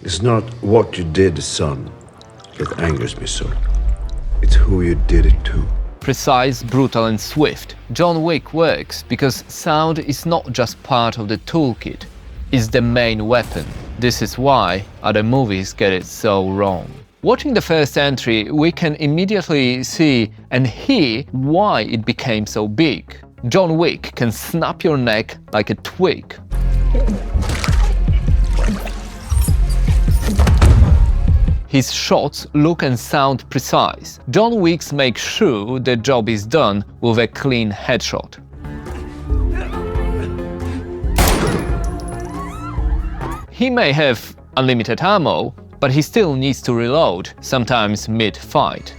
It's not what you did, son, that angers me so. It's who you did it to. Precise, brutal and swift, John Wick works because sound is not just part of the toolkit, it's the main weapon. This is why other movies get it so wrong. Watching the first entry, we can immediately see and hear why it became so big. John Wick can snap your neck like a twig. His shots look and sound precise. John Wick makes sure the job is done with a clean headshot. He may have unlimited ammo, but he still needs to reload, sometimes mid-fight.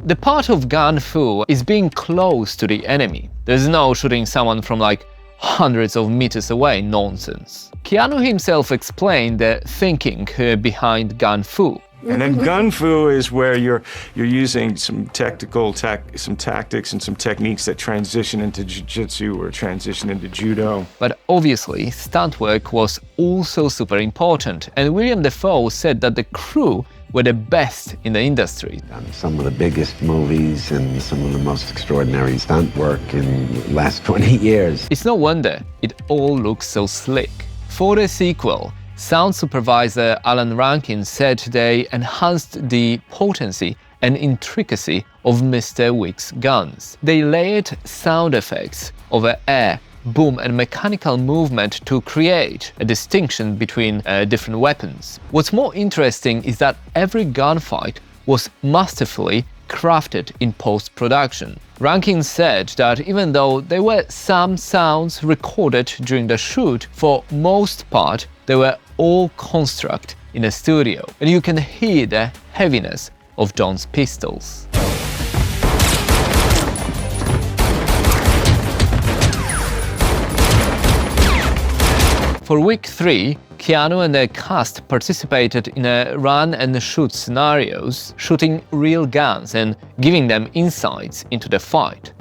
The part of gun fu is being close to the enemy. There's no shooting someone from like hundreds of meters away nonsense. Keanu himself explained the thinking behind gun fu. And then gun fu is where you're using some some tactics and some techniques that transition into jiu-jitsu or transition into judo. But obviously, stunt work was also super important, and William Dafoe said that the crew were the best in the industry. Some of the biggest movies and some of the most extraordinary stunt work in the last 20 years. It's no wonder it all looks so slick. For the sequel, sound supervisor Alan Rankin said they enhanced the potency and intricacy of Mr. Wick's guns. They layered sound effects over air, boom and mechanical movement to create a distinction between different weapons. What's more interesting is that every gunfight was masterfully crafted in post-production. Rankin said that even though there were some sounds recorded during the shoot, for most part they were all constructed in a studio, and you can hear the heaviness of John's pistols. For week 3, Keanu and the cast participated in a run-and-shoot scenarios, shooting real guns and giving them insights into the fight.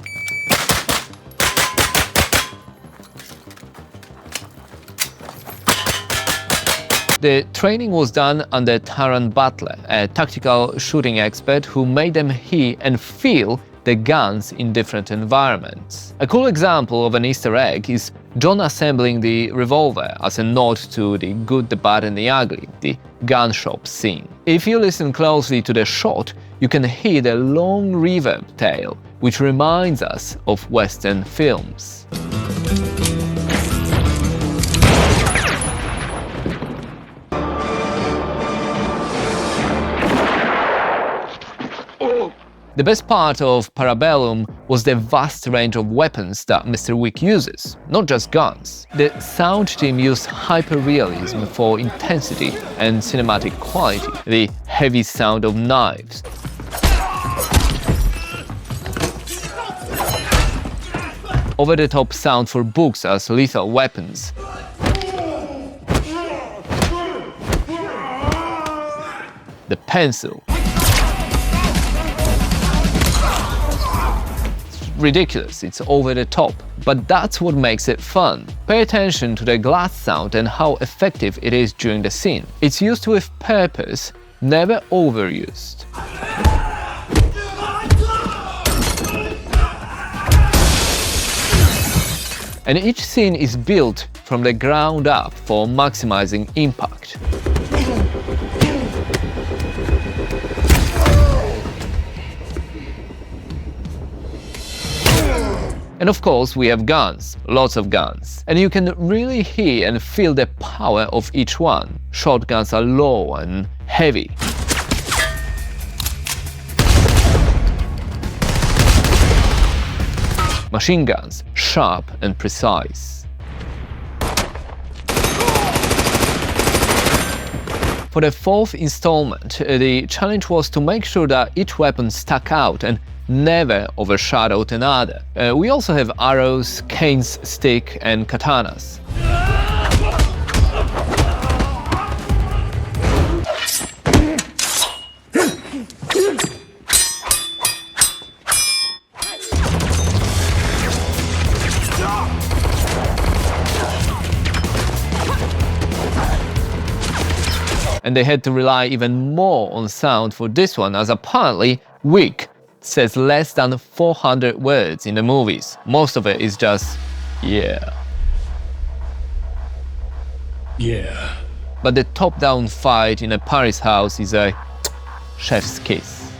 The training was done under Taran Butler, a tactical shooting expert who made them hear and feel the guns in different environments. A cool example of an Easter egg is John assembling the revolver as a nod to the good, the bad and the ugly, the gun shop scene. If you listen closely to the shot, you can hear the long reverb tail, which reminds us of Western films. The best part of Parabellum was the vast range of weapons that Mr. Wick uses, not just guns. The sound team used hyper-realism for intensity and cinematic quality, the heavy sound of knives, over-the-top sound for books as lethal weapons, the pencil. Ridiculous, it's over the top, but that's what makes it fun. Pay attention to the glass sound and how effective it is during the scene. It's used with purpose, never overused. And each scene is built from the ground up for maximizing impact. And of course, we have guns, lots of guns. And you can really hear and feel the power of each one. Shotguns are low and heavy. Machine guns, sharp and precise. For the fourth installment, the challenge was to make sure that each weapon stuck out and never overshadowed another. We also have arrows, canes, stick and katanas. And they had to rely even more on sound for this one, as apparently Wick says less than 400 words in the movies. Most of it is just, yeah. Yeah. But the top-down fight in a Paris house is a chef's kiss.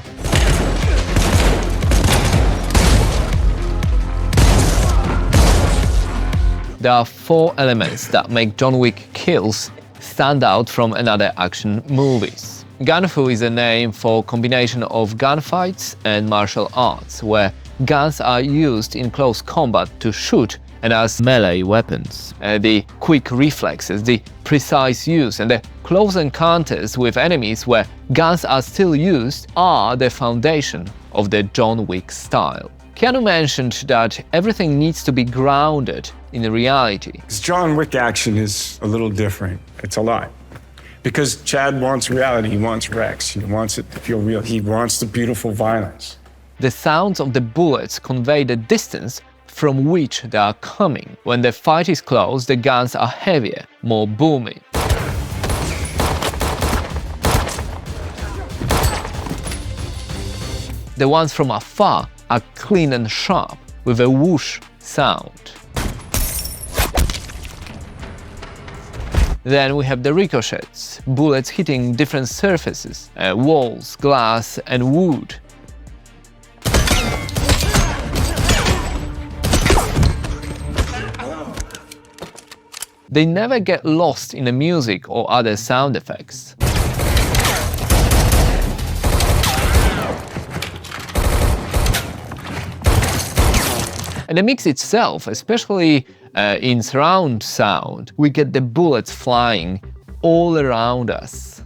There are 4 elements that make John Wick kills stand out from another action movies. Gun Fu is a name for combination of gunfights and martial arts, where guns are used in close combat to shoot and as melee weapons. The quick reflexes, the precise use, and the close encounters with enemies where guns are still used are the foundation of the John Wick style. Keanu mentioned that everything needs to be grounded in reality. This John Wick action is a little different. It's a lot. Because Chad wants reality, he wants Rex, he wants it to feel real, he wants the beautiful violence. The sounds of the bullets convey the distance from which they are coming. When the fight is close, the guns are heavier, more booming. The ones from afar are clean and sharp, with a whoosh sound. Then we have the ricochets, bullets hitting different surfaces, walls, glass and wood. They never get lost in the music or other sound effects. And the mix itself, especially in surround sound, we get the bullets flying all around us.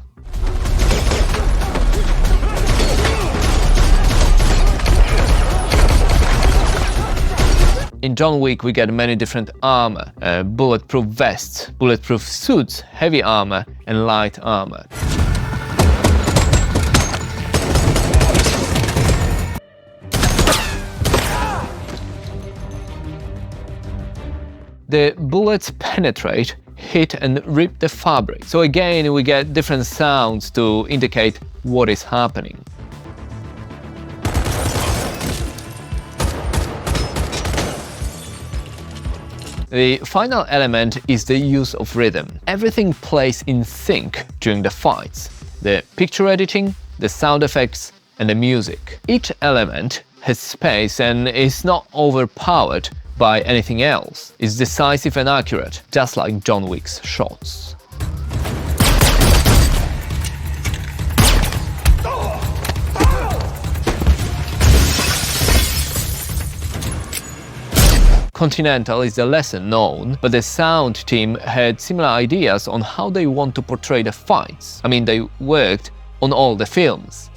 In John Wick, we get many different armor, bulletproof vests, bulletproof suits, heavy armor, and light armor. The bullets penetrate, hit, and rip the fabric. So again, we get different sounds to indicate what is happening. The final element is the use of rhythm. Everything plays in sync during the fights. The picture editing, the sound effects, and the music. Each element has space and is not overpowered by anything else. It's decisive and accurate, just like John Wick's shots. Continental is the lesser known, but the sound team had similar ideas on how they want to portray the fights. I mean, they worked on all the films.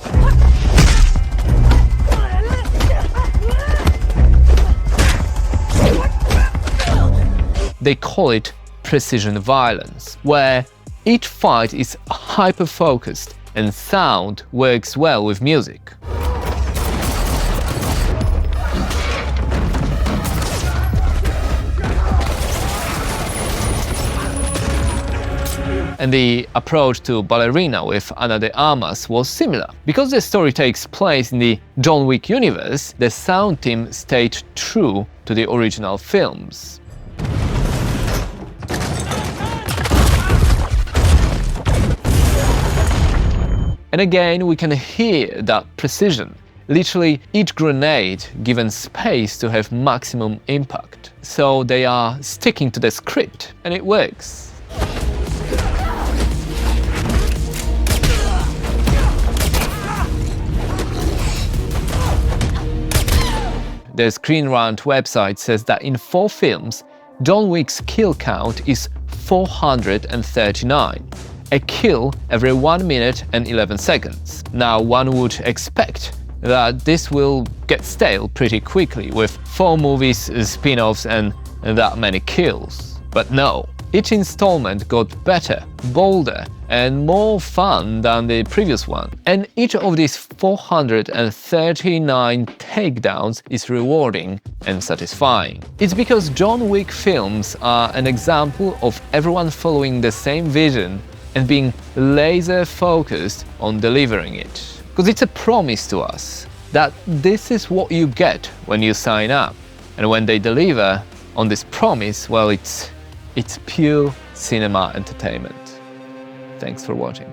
They call it precision violence, where each fight is hyper-focused and sound works well with music. And the approach to Ballerina with Ana de Armas was similar. Because the story takes place in the John Wick universe, the sound team stayed true to the original films. And again, we can hear that precision. Literally, each grenade given space to have maximum impact. So they are sticking to the script, and it works. The Screen Rant website says that in 4 films, John Wick's kill count is 439. A kill every 1 minute and 11 seconds. Now, one would expect that this will get stale pretty quickly with 4 movies, spin-offs, and that many kills. But no, each installment got better, bolder, and more fun than the previous one. And each of these 439 takedowns is rewarding and satisfying. It's because John Wick films are an example of everyone following the same vision and being laser focused on delivering it. Because it's a promise to us that this is what you get when you sign up. And when they deliver on this promise, well, it's pure cinema entertainment. Thanks for watching.